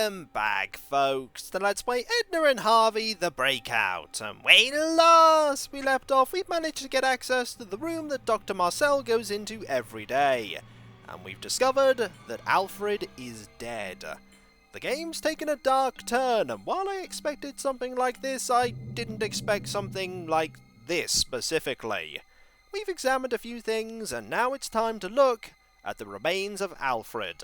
Welcome back, folks, to Let's Play Edna and Harvey, the Breakout. And when last we left off, we've managed to get access to the room that Dr. Marcel goes into every day. And we've discovered that Alfred is dead. The game's taken a dark turn, and while I expected something like this, I didn't expect something like this specifically. We've examined a few things, and now it's time to look at the remains of Alfred.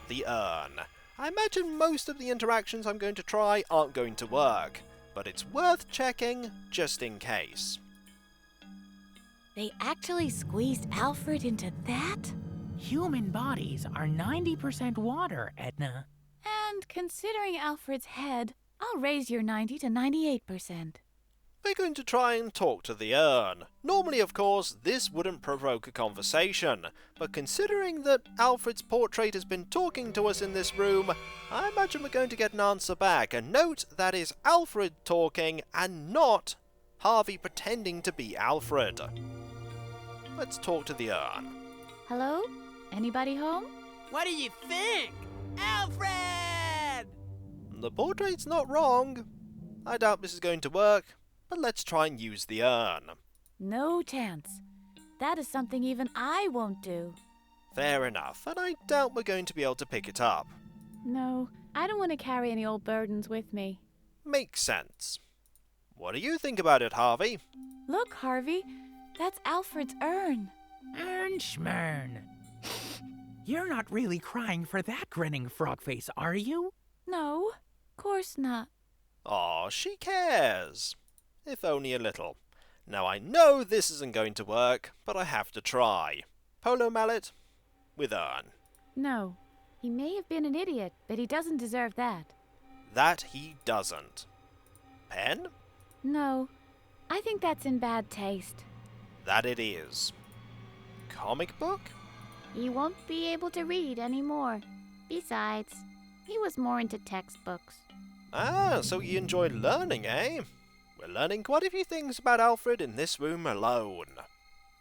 The urn. I imagine most of the interactions I'm going to try aren't going to work, but it's worth checking just in case. They actually squeezed Alfred into that? Human bodies are 90% water, Edna. And considering Alfred's head, I'll raise your 90 to 98%. We're going to try and talk to the urn. Normally, of course, this wouldn't provoke a conversation, but considering that Alfred's portrait has been talking to us in this room, I imagine we're going to get an answer back. And note, that is Alfred talking and not Harvey pretending to be Alfred. Let's talk to the urn. Hello? Anybody home? What do you think? Alfred! The portrait's not wrong. I doubt this is going to work, but let's try and use the urn. No chance. That is something even I won't do. Fair enough, and I doubt we're going to be able to pick it up. No, I don't want to carry any old burdens with me. Makes sense. What do you think about it, Harvey? Look, Harvey, that's Alfred's urn. Urn schmurn. You're not really crying for that grinning frog face, are you? No, course not. Aw, she cares. If only a little. Now I know this isn't going to work, but I have to try. Polo mallet with urn. No, he may have been an idiot, but he doesn't deserve that. That he doesn't. Pen? No, I think that's in bad taste. That it is. Comic book? He won't be able to read anymore. Besides, he was more into textbooks. Ah, so you enjoy learning, eh? We're learning quite a few things about Alfred in this room alone.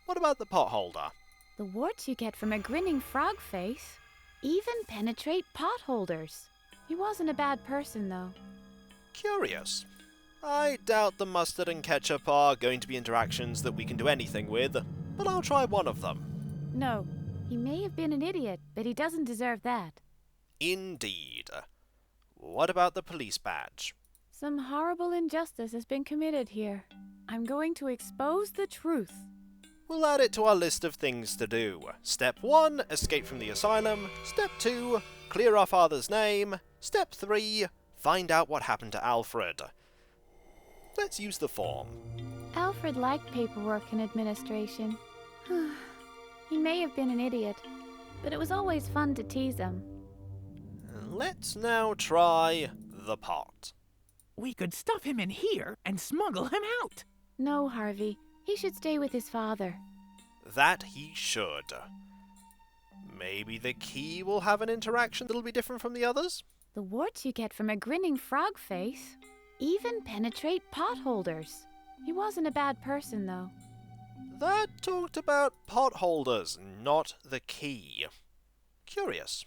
What about the potholder? The warts you get from a grinning frog face even penetrate potholders. He wasn't a bad person, though. Curious. I doubt the mustard and ketchup are going to be interactions that we can do anything with, but I'll try one of them. No, he may have been an idiot, but he doesn't deserve that. Indeed. What about the police badge? Some horrible injustice has been committed here. I'm going to expose the truth. We'll add it to our list of things to do. Step 1, escape from the asylum. Step 2, clear our father's name. Step 3, find out what happened to Alfred. Let's use the form. Alfred liked paperwork and administration. He may have been an idiot, but it was always fun to tease him. Let's now try the pot. We could stuff him in here and smuggle him out. No, Harvey. He should stay with his father. That he should. Maybe the key will have an interaction that'll be different from the others? The warts you get from a grinning frog face even penetrate potholders. He wasn't a bad person, though. That talked about potholders, not the key. Curious.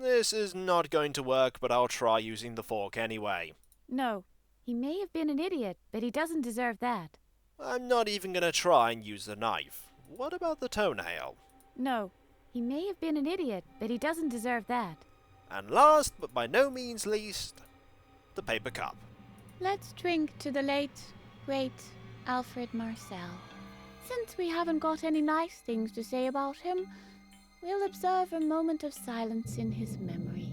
This is not going to work, but I'll try using the fork anyway. No, he may have been an idiot, but he doesn't deserve that. I'm not even going to try and use the knife. What about the toenail? No, he may have been an idiot, but he doesn't deserve that. And last, but by no means least, the paper cup. Let's drink to the late, great Alfred Marcel. Since we haven't got any nice things to say about him, we'll observe a moment of silence in his memory.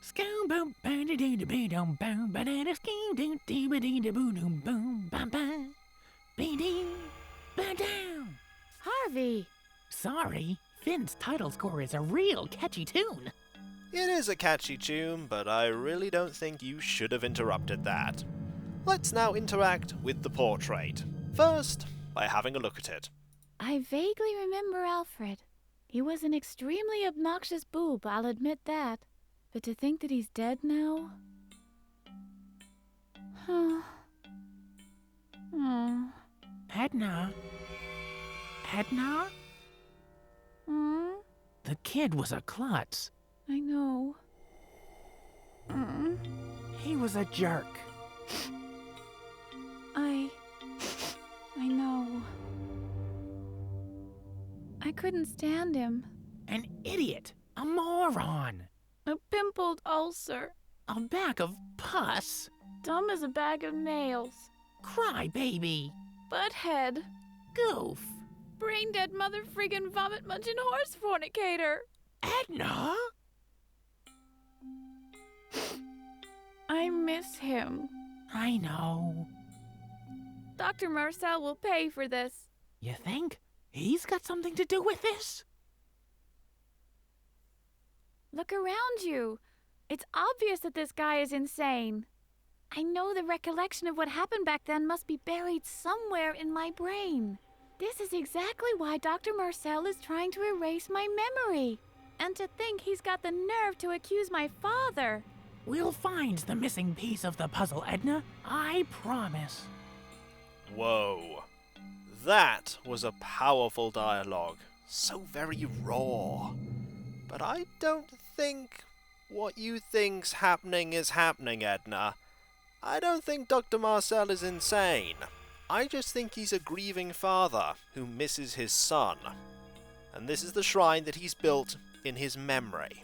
Scoom boom ba da dee da bee dum boom ba da da scoom doo dee ba dee da boo doom boom ba ba bee dee ba down. Harvey! Sorry, Finn's title score is a real catchy tune. It is a catchy tune, but I really don't think you should have interrupted that. Let's now interact with the portrait. First, by having a look at it. I vaguely remember Alfred. He was an extremely obnoxious boob, I'll admit that. But to think that he's dead now? Edna? Edna? Hmm? The kid was a klutz. I know. He was a jerk. I know. I couldn't stand him. An idiot. A moron. A pimpled ulcer. A bag of pus. Dumb as a bag of nails. Cry baby. Butthead. Goof. Brain dead mother friggin' vomit munching horse fornicator. Edna? I miss him. I know. Dr. Marcel will pay for this. You think? He's got something to do with this? Look around you. It's obvious that this guy is insane. I know the recollection of what happened back then must be buried somewhere in my brain. This is exactly why Dr. Marcel is trying to erase my memory. And to think he's got the nerve to accuse my father. We'll find the missing piece of the puzzle, Edna. I promise. Whoa. That was a powerful dialogue. So very raw. But I don't think what you think's happening is happening, Edna. I don't think Dr. Marcel is insane. I just think he's a grieving father who misses his son. And this is the shrine that he's built in his memory.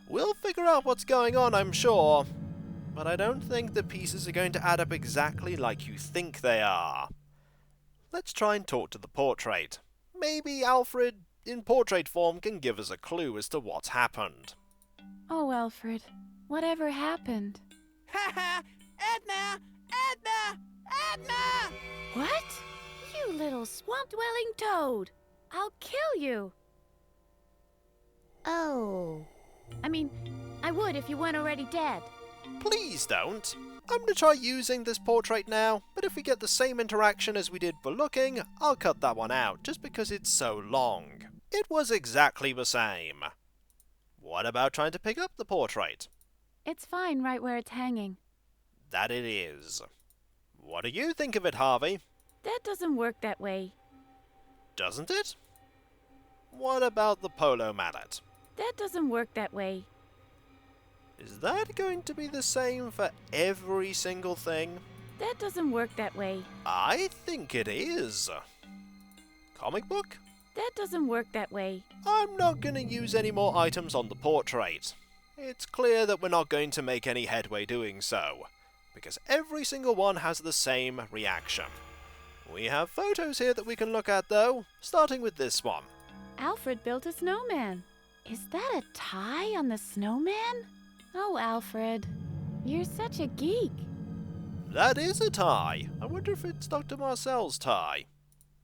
We'll figure out what's going on, I'm sure. But I don't think the pieces are going to add up exactly like you think they are. Let's try and talk to the portrait. Maybe Alfred, in portrait form, can give us a clue as to what's happened. Oh, Alfred, whatever happened? Ha ha! Edna! Edna! Edna! What? You little swamp-dwelling toad! I'll kill you! Oh. I mean, I would if you weren't already dead. Please don't. I'm going to try using this portrait now, but if we get the same interaction as we did for looking, I'll cut that one out, just because it's so long. It was exactly the same. What about trying to pick up the portrait? It's fine right where it's hanging. That it is. What do you think of it, Harvey? That doesn't work that way. Doesn't it? What about the polo mallet? That doesn't work that way. Is that going to be the same for every single thing? That doesn't work that way. I think it is. Comic book? That doesn't work that way. I'm not going to use any more items on the portrait. It's clear that we're not going to make any headway doing so, because every single one has the same reaction. We have photos here that we can look at though, starting with this one. Alfred built a snowman. Is that a tie on the snowman? Oh, Alfred, you're such a geek. That is a tie. I wonder if it's Dr. Marcel's tie.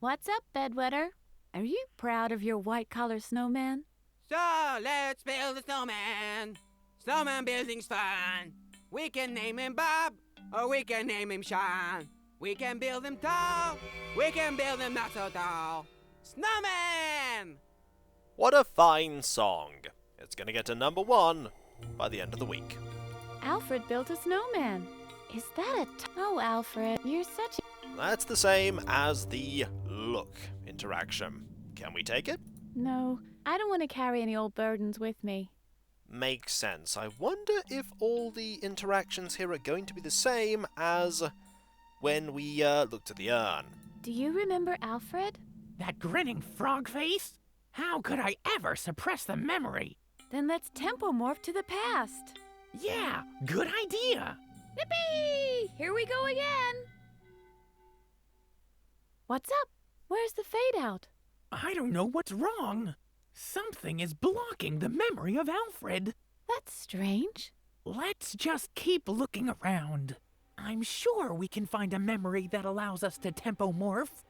What's up, bedwetter? Are you proud of your white-collar snowman? So let's build a snowman. Snowman building's fun. We can name him Bob, or we can name him Sean. We can build him tall. We can build him not so tall. Snowman! What a fine song. It's going to get to number 1 by the end of the week. Alfred built a snowman. Is that a Oh, Alfred, you're such a... That's the same as the look interaction. Can we take it? No, I don't want to carry any old burdens with me. Makes sense. I wonder if all the interactions here are going to be the same as when we looked at the urn. Do you remember Alfred? That grinning frog face? How could I ever suppress the memory? Then let's tempomorph to the past. Yeah, good idea. Yippee! Here we go again. What's up? Where's the fade out? I don't know what's wrong. Something is blocking the memory of Alfred. That's strange. Let's just keep looking around. I'm sure we can find a memory that allows us to tempomorph.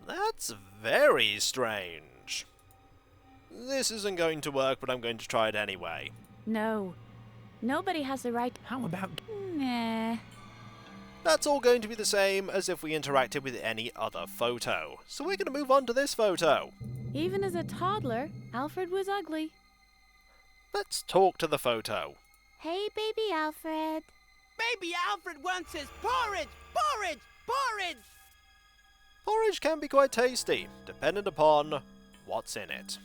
That's very strange. This isn't going to work, but I'm going to try it anyway. No. Nobody has the right... How about... Nah. That's all going to be the same as if we interacted with any other photo. So we're going to move on to this photo. Even as a toddler, Alfred was ugly. Let's talk to the photo. Hey, baby Alfred. Baby Alfred wants his porridge! Porridge! Porridge! Porridge can be quite tasty, dependent upon what's in it.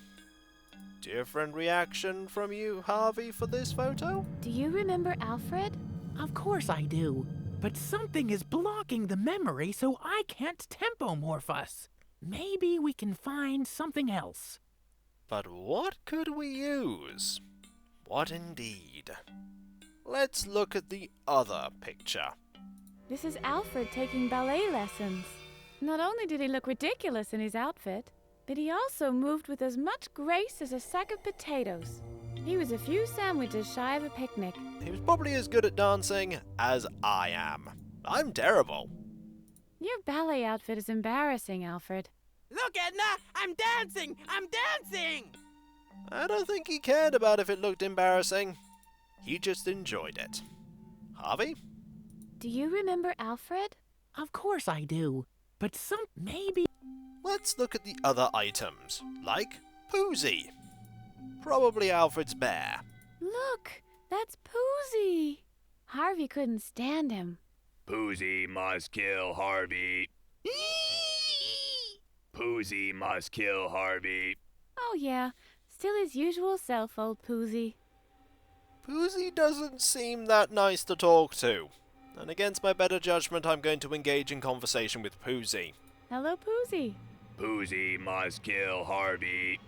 Different reaction from you, Harvey, for this photo? Do you remember Alfred? Of course I do. But something is blocking the memory so I can't tempomorph us. Maybe we can find something else. But what could we use? What indeed? Let's look at the other picture. This is Alfred taking ballet lessons. Not only did he look ridiculous in his outfit, but he also moved with as much grace as a sack of potatoes. He was a few sandwiches shy of a picnic. He was probably as good at dancing as I am. I'm terrible. Your ballet outfit is embarrassing, Alfred. Look, Edna! I'm dancing! I'm dancing! I don't think he cared about if it looked embarrassing. He just enjoyed it. Harvey? Do you remember Alfred? Of course I do. But maybe... Let's look at the other items, like Busey. Probably Alfred's bear. Look, that's Busey. Harvey couldn't stand him. Busey must kill Harvey. Busey must kill Harvey. Oh yeah, still his usual self, old Busey. Busey doesn't seem that nice to talk to. And against my better judgment, I'm going to engage in conversation with Busey. Hello, Busey. Busey must kill Harvey.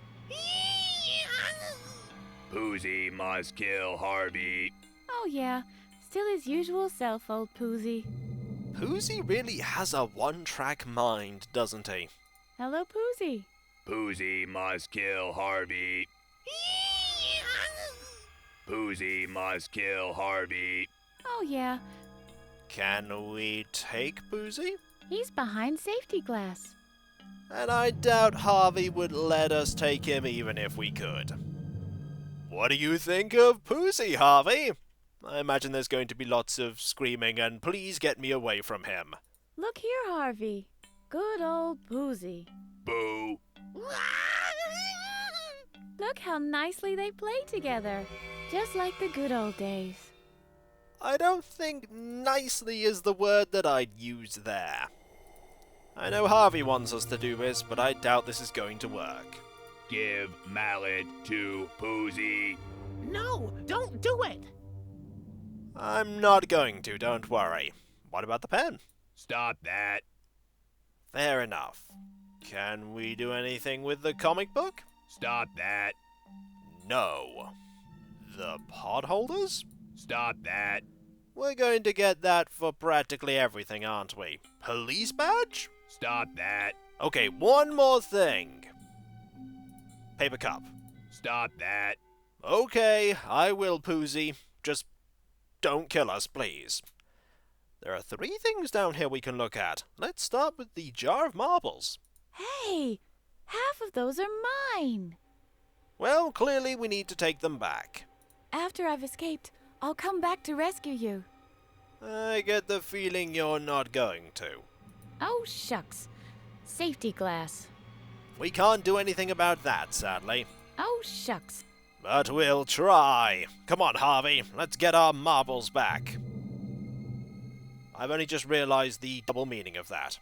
Busey must kill Harvey. Oh yeah, still his usual self, old Busey. Busey really has a one-track mind, doesn't he? Hello, Busey. Busey must kill Harvey. Busey must kill Harvey. Oh yeah, Can we take Busey? he's behind safety glass. And I doubt Harvey would let us take him even if we could. What do you think of Busey, Harvey? I imagine there's going to be lots of screaming and please get me away from him. Look here, Harvey. Good old Busey. Boo. Look how nicely they play together. Just like the good old days. I don't think nicely is the word that I'd use there. I know Harvey wants us to do this, but I doubt this is going to work. Give mallet to Busey. No, don't do it! I'm not going to, don't worry. What about the pen? Stop that. Fair enough. Can we do anything with the comic book? Stop that. No. The pod holders? Stop that. We're going to get that for practically everything, aren't we? Police badge? Stop that. Okay, one more thing. Paper cup. Stop that. Okay, I will, Busey. Just don't kill us, please. There are 3 things down here we can look at. Let's start with the jar of marbles. Hey, half of those are mine. Well, clearly we need to take them back. After I've escaped, I'll come back to rescue you. I get the feeling you're not going to. Oh, shucks. Safety glass. We can't do anything about that, sadly. Oh, shucks. But we'll try. Come on, Harvey. Let's get our marbles back. I've only just realized the double meaning of that.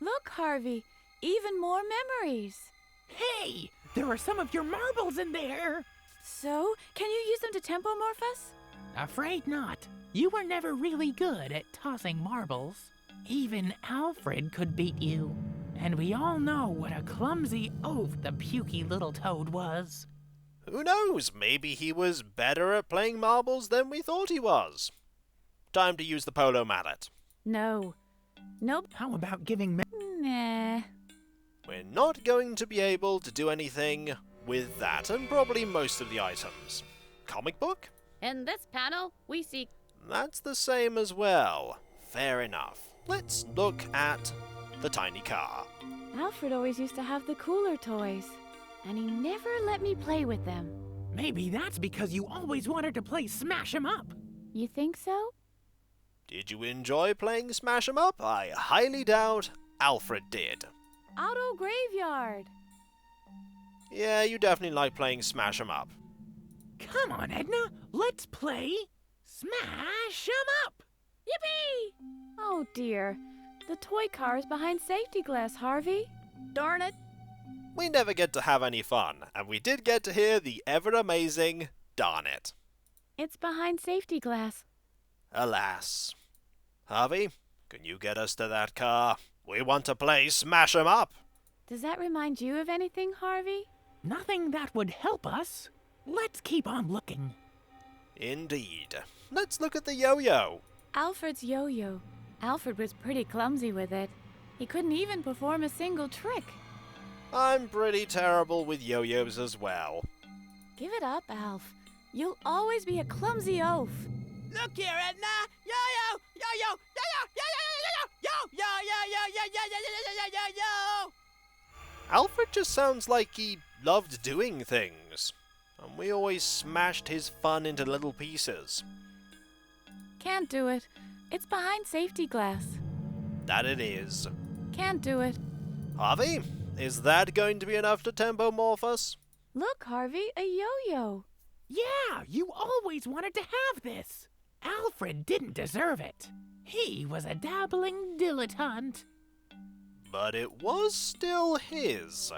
Look, Harvey. Even more memories. Hey! There are some of your marbles in there! So, can you use them to tempomorph us? Afraid not. You were never really good at tossing marbles. Even Alfred could beat you. And we all know what a clumsy oaf the pukey little toad was. Who knows? Maybe he was better at playing marbles than we thought he was. Time to use the polo mallet. No. Nope. How about giving Nah. We're not going to be able to do anything with that, and probably most of the items. Comic book? In this panel, we see... That's the same as well. Fair enough. Let's look at the tiny car. Alfred always used to have the cooler toys, and he never let me play with them. Maybe that's because you always wanted to play Smash 'em Up. You think so? Did you enjoy playing Smash 'em Up? I highly doubt Alfred did. Auto Graveyard. Yeah, you definitely like playing Smash 'em Up. Come on, Edna. Let's play Smash 'em Up. Yippee! Oh dear. The toy car is behind safety glass, Harvey. Darn it. we never get to have any fun, and we did get to hear the ever-amazing Darn It. It's behind safety glass. Alas. Harvey, can you get us to that car? We want to play Smash 'em Up. Does that remind you of anything, Harvey? Nothing that would help us. Let's keep on looking. Indeed. Let's look at the yo-yo. Alfred's yo-yo. Alfred was pretty clumsy with it. He couldn't even perform a single trick. I'm pretty terrible with yo-yos as well. Give it up, Alf. You'll always be a clumsy oaf. Look here, Edna! Yo-yo! Yo-yo! Yo-yo! Yo-yo! Yo-yo! Alfred just sounds like he loved doing things, and we always smashed his fun into little pieces. Can't do it. It's behind safety glass. That it is. Can't do it. Harvey, is that going to be enough to tempomorph us? Look, Harvey, a yo-yo. Yeah, you always wanted to have this. Alfred didn't deserve it. He was a dabbling dilettante. But it was still his.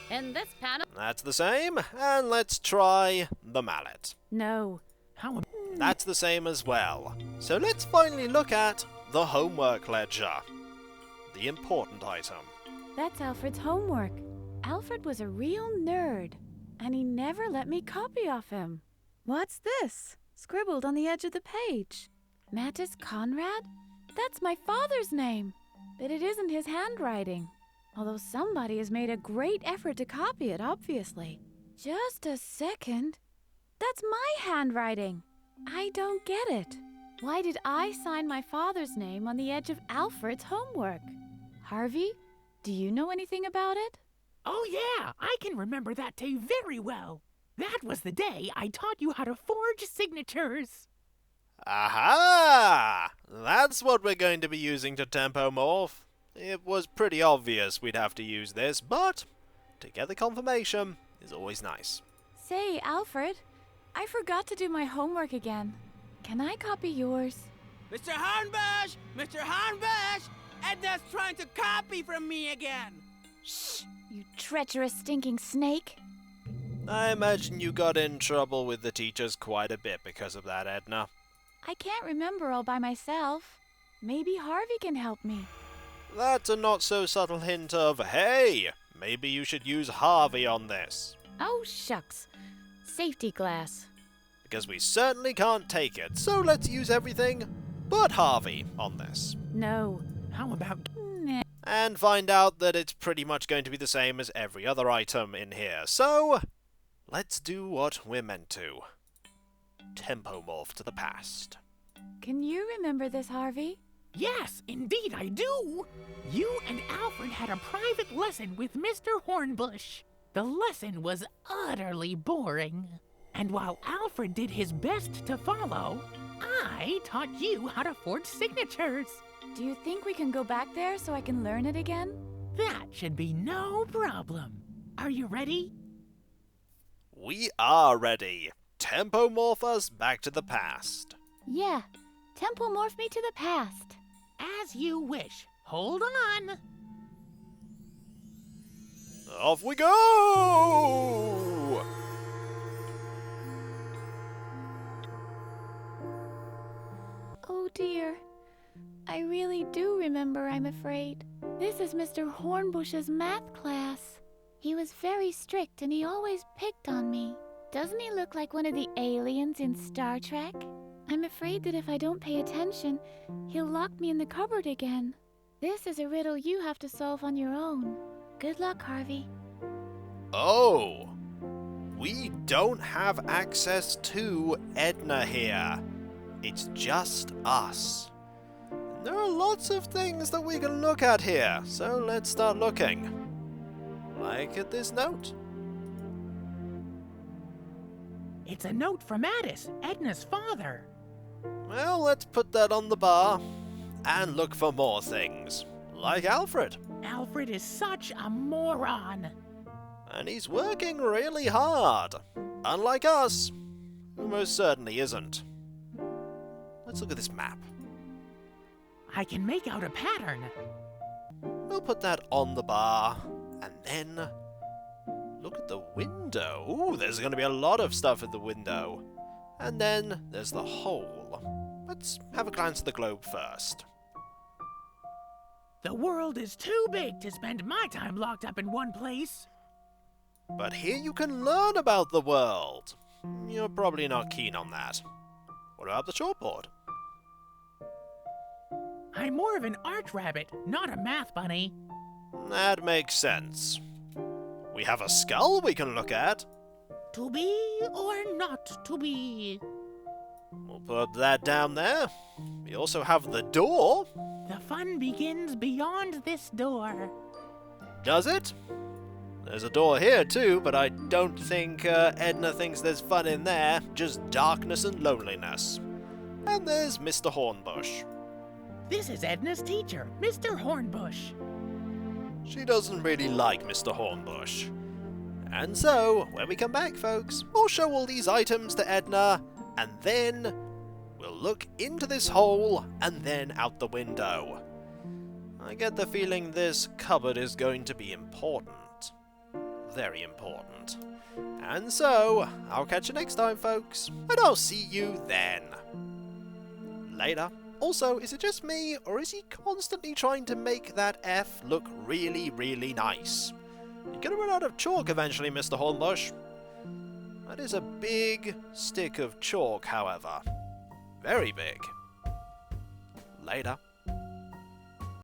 In this panel... That's the same, and let's try the mallet. No. How That's the same as well. So let's finally look at the homework ledger. The important item. That's Alfred's homework. Alfred was a real nerd, and he never let me copy off him. What's this? Scribbled on the edge of the page. Mattis Conrad? That's my father's name, but it isn't his handwriting. Although somebody has made a great effort to copy it, obviously. Just a second. That's my handwriting. I don't get it. Why did I sign my father's name on the edge of Alfred's homework? Harvey, do you know anything about it? Oh yeah, I can remember that day very well. That was the day I taught you how to forge signatures. Aha! That's what we're going to be using to tempomorph. It was pretty obvious we'd have to use this, but to get the confirmation is always nice. Say, Alfred, I forgot to do my homework again. Can I copy yours? Mr. Hornbush! Mr. Hornbush! Edna's trying to copy from me again! Shh, you treacherous stinking snake. I imagine you got in trouble with the teachers quite a bit because of that, Edna. I can't remember all by myself. Maybe Harvey can help me. That's a not-so-subtle hint of, hey, maybe you should use Harvey on this. Oh, shucks. Safety glass. Because we certainly can't take it, so let's use everything but Harvey on this. No. How about... Nah. And find out that it's pretty much going to be the same as every other item in here. So, let's do what we're meant to. Tempomorph to the past. Can you remember this, Harvey? Yes, indeed I do. You and Alfred had a private lesson with Mr. Hornbush. The lesson was utterly boring. And while Alfred did his best to follow, I taught you how to forge signatures. Do you think we can go back there so I can learn it again? That should be no problem. Are you ready? We are ready. Tempomorph us back to the past. Yeah. Tempomorph me to the past. As you wish. Hold on. Off we go! Oh dear. I really do remember, I'm afraid. This is Mr. Hornbush's math class. He was very strict and he always picked on me. Doesn't he look like one of the aliens in Star Trek? I'm afraid that if I don't pay attention, he'll lock me in the cupboard again. This is a riddle you have to solve on your own. Good luck, Harvey. Oh! We don't have access to Edna here. It's just us. There are lots of things that we can look at here, so let's start looking. Like at this note. It's a note from Addis, Edna's father. Well, let's put that on the bar and look for more things. Like Alfred. Alfred is such a moron. And he's working really hard. Unlike us, who most certainly isn't. Let's look at this map. I can make out a pattern. We'll put that on the bar And then look at the window. Ooh, there's going to be a lot of stuff at the window. And then there's the hole. Let's have a glance at the globe first. The world is too big to spend my time locked up in one place. But here you can learn about the world. You're probably not keen on that. What about the chalkboard? I'm more of an art rabbit, not a math bunny. That makes sense. We have a skull we can look at. To be or not to be? We'll put that down there. We also have the door. The fun begins beyond this door. Does it? There's a door here too, but I don't think Edna thinks there's fun in there. Just darkness and loneliness. And there's Mr. Hornbush. This is Edna's teacher, Mr. Hornbush. She doesn't really like Mr. Hornbush. And so, when we come back, folks, we'll show all these items to Edna, and then we'll look into this hole and then out the window. I get the feeling this cupboard is going to be important. Very important. And so, I'll catch you next time, folks, and I'll see you then. Later. Also, is it just me, or is he constantly trying to make that F look really, really nice? You're gonna run out of chalk eventually, Mr. Hornbush. That is a big stick of chalk, however. Very big. Later.